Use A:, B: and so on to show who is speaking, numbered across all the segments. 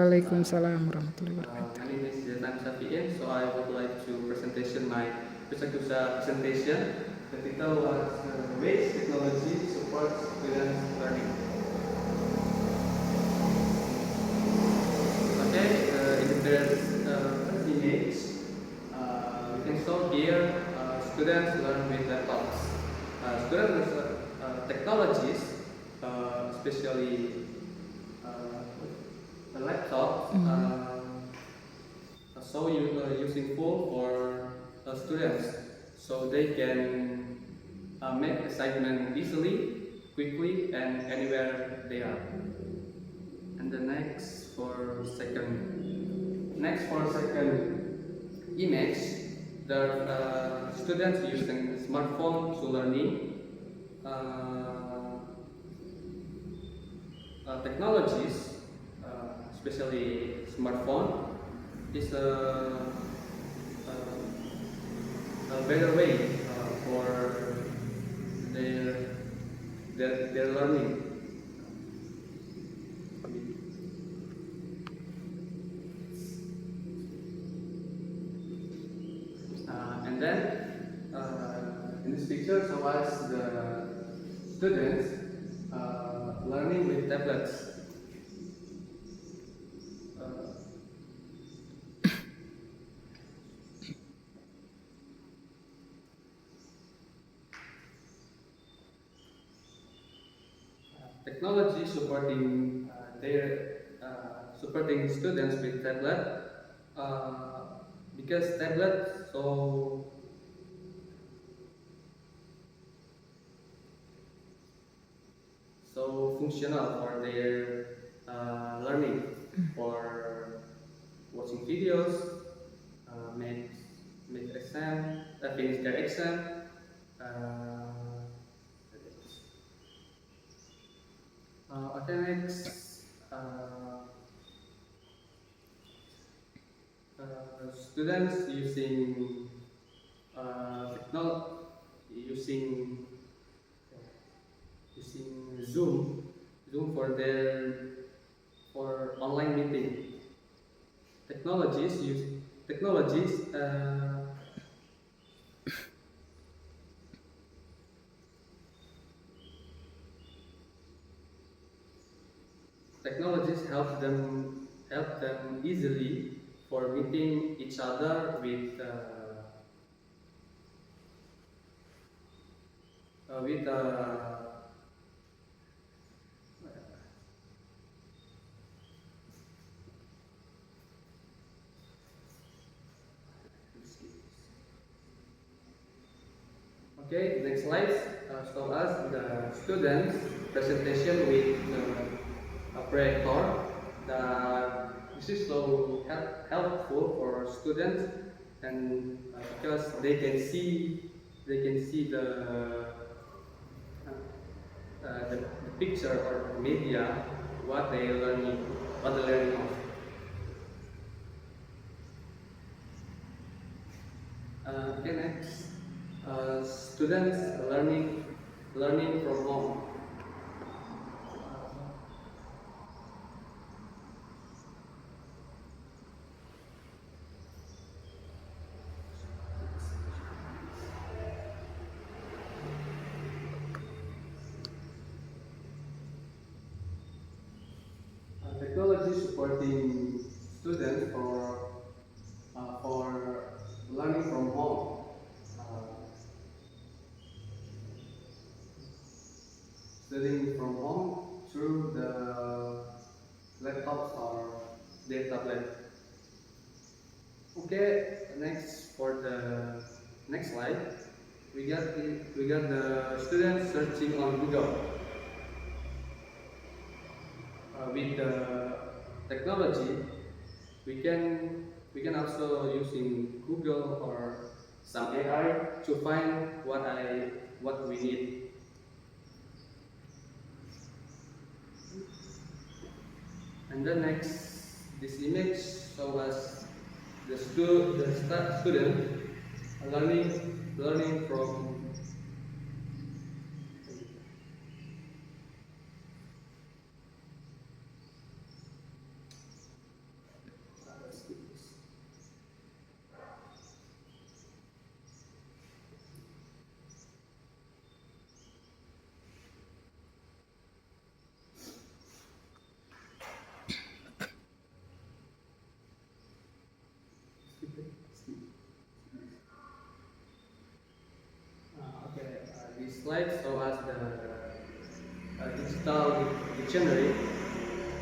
A: Waalaikumsalam warahmatullahi wabarakatuh.
B: My name is Zetan Shafi'in, so I would like to presentation my Kusa presentation. The title was Ways Technology Supports Students Learning. Okay, in the first image, we can show here students learn with laptops. Students technologies, especially the laptop, so useful for students, so they can make assignment easily, quickly, and anywhere they are. And the next for second image, the students using smartphone to learning. Technologies, especially smartphone, is a better way for their their learning. And then in this picture show us the students learning with tablets. Technology supporting supporting students with tablet, because tablet so functional for their learning, for watching videos, make exam, finish their exam. Okay, next, students using using Zoom for online meeting. Technologies. Technologies help them easily for meeting each other with okay, next slide show us the students presentation with a projector. This is so helpful for students, and because they can see the picture or the media what they learning of. Okay, next, students learning from home. Technology supporting students for learning from home. Studying from home through the laptops or their tablet. Okay, next for the next slide, we got the students searching on Google. With the technology, we can also using Google or some AI to find what we need. And then next, this image shows us the student learning from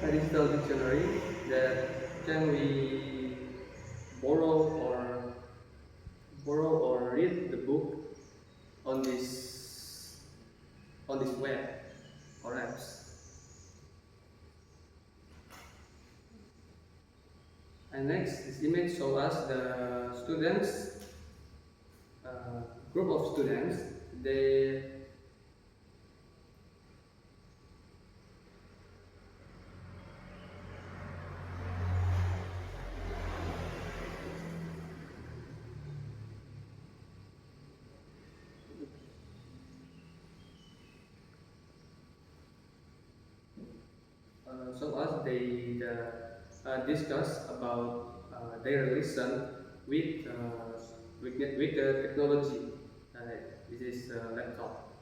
B: a digital dictionary that can we borrow or read the book on this web or apps. And next, this image shows us the students, group of students. They show us they discuss about their lesson with with the technology. This is laptop.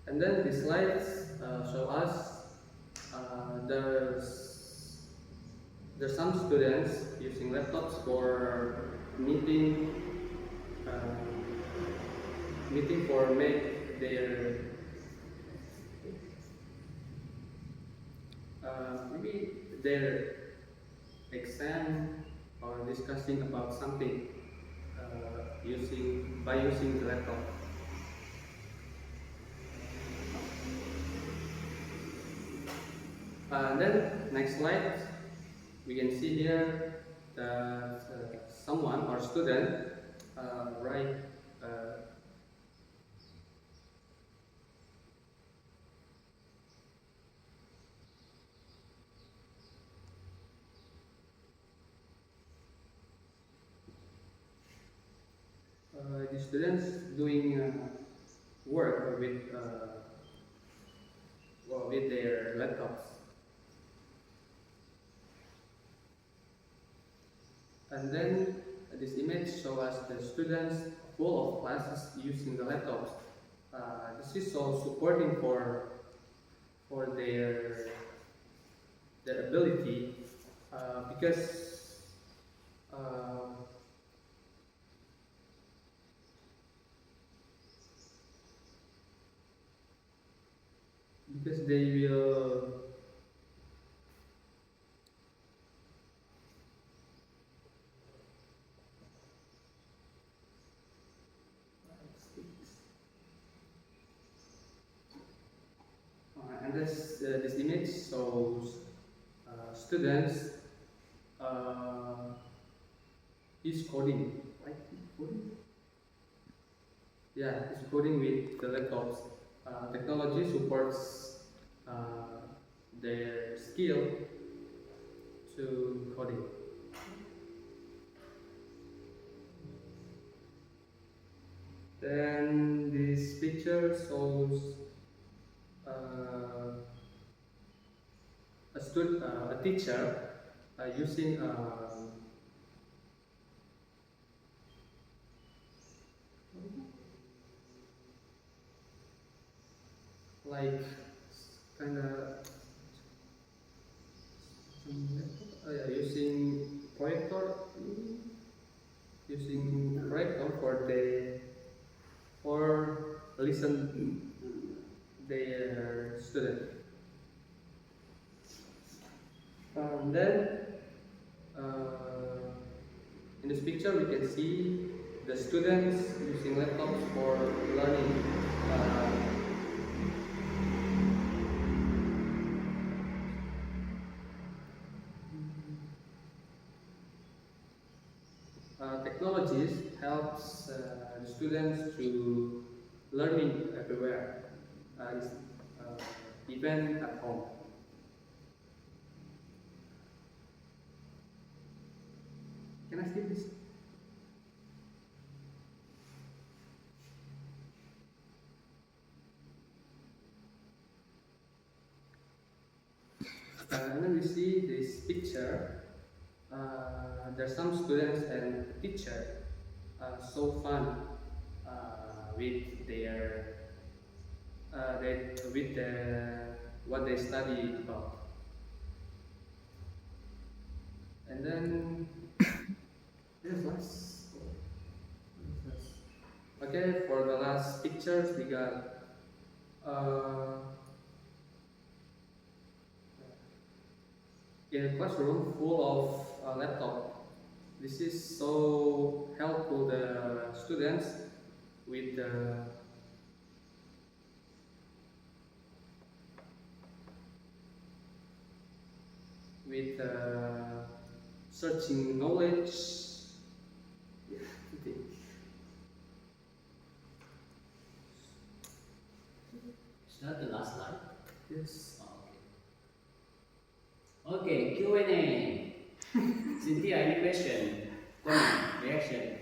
B: And then the slides show us there's some students using laptops for meeting for make their maybe their exam or discussing about something using the laptop. Then next slide, we can see here that someone or student write the students doing work with their laptops. And then this image shows us the students full of classes using the laptops. This is so supporting for their ability because they will and this image shows students is coding, right? Coding? Yeah, is coding with the laptops. Technology supports their skill to coding. Then this picture shows a teacher using like kind of using projector for listen their student. Then in this picture we can see the students using laptops for learning. Technologies helps the students to learning everywhere, even at home. Can I skip this? And then we see this picture. There's some students and teacher so fun with their what they study about. And then there's last. Okay, for the last pictures, we got in a classroom full of laptop. This is so helpful the students with searching knowledge. Yeah, I think.
C: Is that the last slide?
B: Yes.
C: Okay, Q&A. Cynthia, any question, comment, reaction?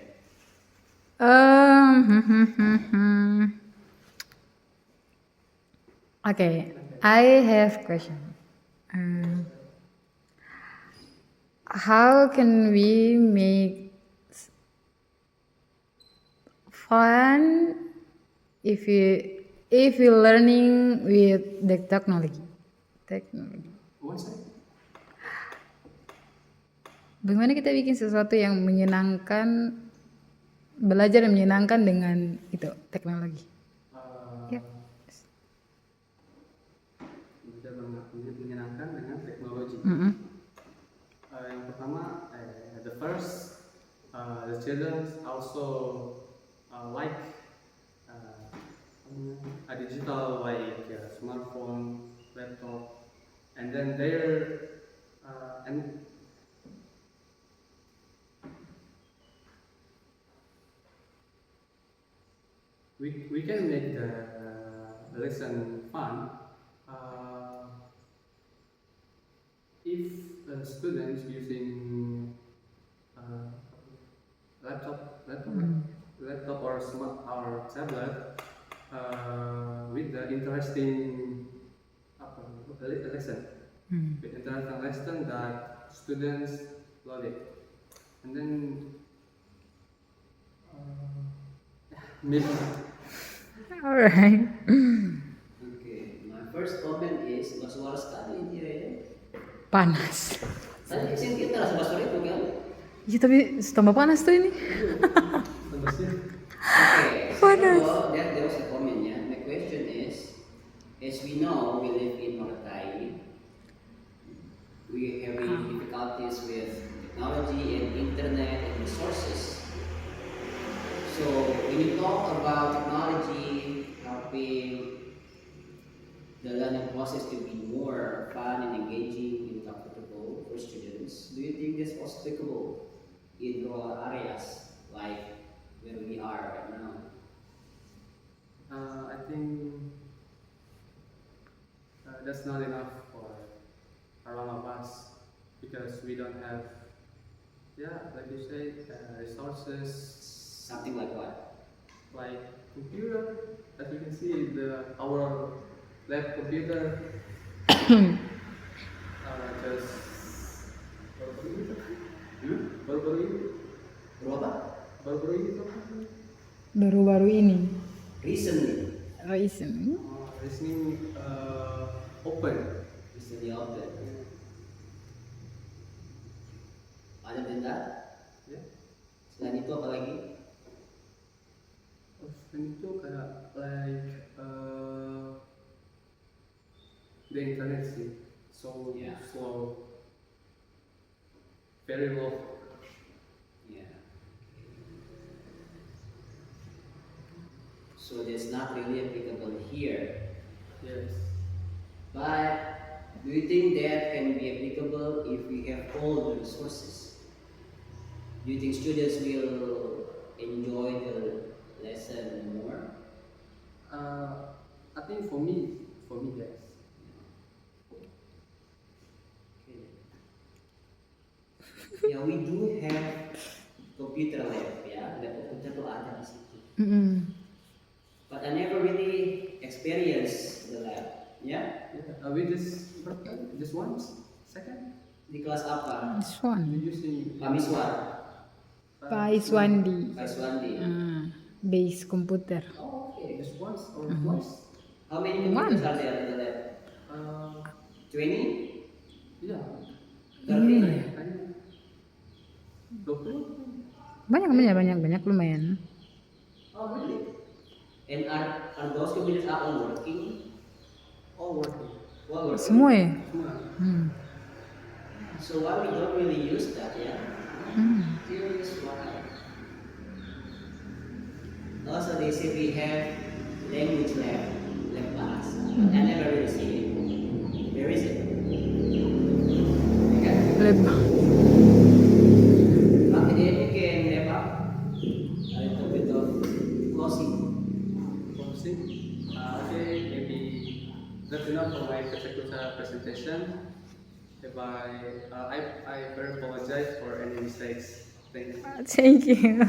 A: Okay, I have question. How can we make fun if we learning with the technology?
B: One second.
A: Bagaimana kita bikin sesuatu yang menyenangkan, belajar yang menyenangkan dengan itu teknologi? Ya.
B: Belajar menyenangkan dengan teknologi. Yang pertama, the first, the children also like a digital like smartphone, laptop, and then and we can make the lesson fun if students using laptop or smart or tablet with the interesting lesson, with interesting lesson that students love it, and then maybe.
A: Alright.
C: Okay, my first comment is suara sekali dia ya.
A: Panas.
C: Tadi Cynthia terasa suara itu kan?
A: Ya tapi tambah panas tuh ini.
C: Okay,
A: Panas.
C: so there was a comment ya. My question is, as we know, we live in Morotai. We have difficulties with technology and internet and resources. So when you talk about technology helping the learning process to be more fun and engaging and comfortable for students, do you think this was applicable in rural areas like where we are right now?
B: I think that's not enough for a lot of us because we don't have, like you say, resources.
C: Something like what?
B: Like computer, as you can see, our lab computer just baru-baru ini.
C: Baru apa?
B: Baru-baru ini tuh.
A: Baru-baru ini.
C: Recently.
A: Recently.
B: Recently open.
C: Recently open. Other than that?
B: Yeah.
C: Selain itu apa lagi?
B: Selain itu kayak like the internet sih, so slow, very low.
C: Yeah. So that's not really applicable here.
B: Yes.
C: But do you think that can be applicable if we have all the resources? Do you think students will enjoy the lesson more?
B: I think for me, yes.
C: Okay. Yeah, we do have computer lab, ya. Lab komputer tuh ada di situ. But I never really experienced the lab, ya.
B: Yeah. We just once, second.
C: Di kelas apa?
A: This one.
B: We using
C: Pak Miswar,
A: Pak Iswandi.
C: Pak Iswandi.
A: Base komputer.
C: Oh, okay.
B: just once or twice.
C: How many computers are there in the lab? 20?
B: Yeah.
C: 30?
B: 20.
A: Banyak lumayan.
C: Oh, really? And are those computers are all working?
B: All working.
C: Well, working.
A: Semua ya?
B: Semua.
A: Hmm.
C: So why we don't really use that, yeah?
A: Hmm.
C: Curious why. Also, they say we have language lab class. But I never really see it. Where is it? Okay.
A: Lebar.
C: But then you can have a little bit of closing.
B: Closing. Okay, maybe that's enough for my Kusa presentation. If I very apologize for any mistakes. Thank you.
A: Thank you.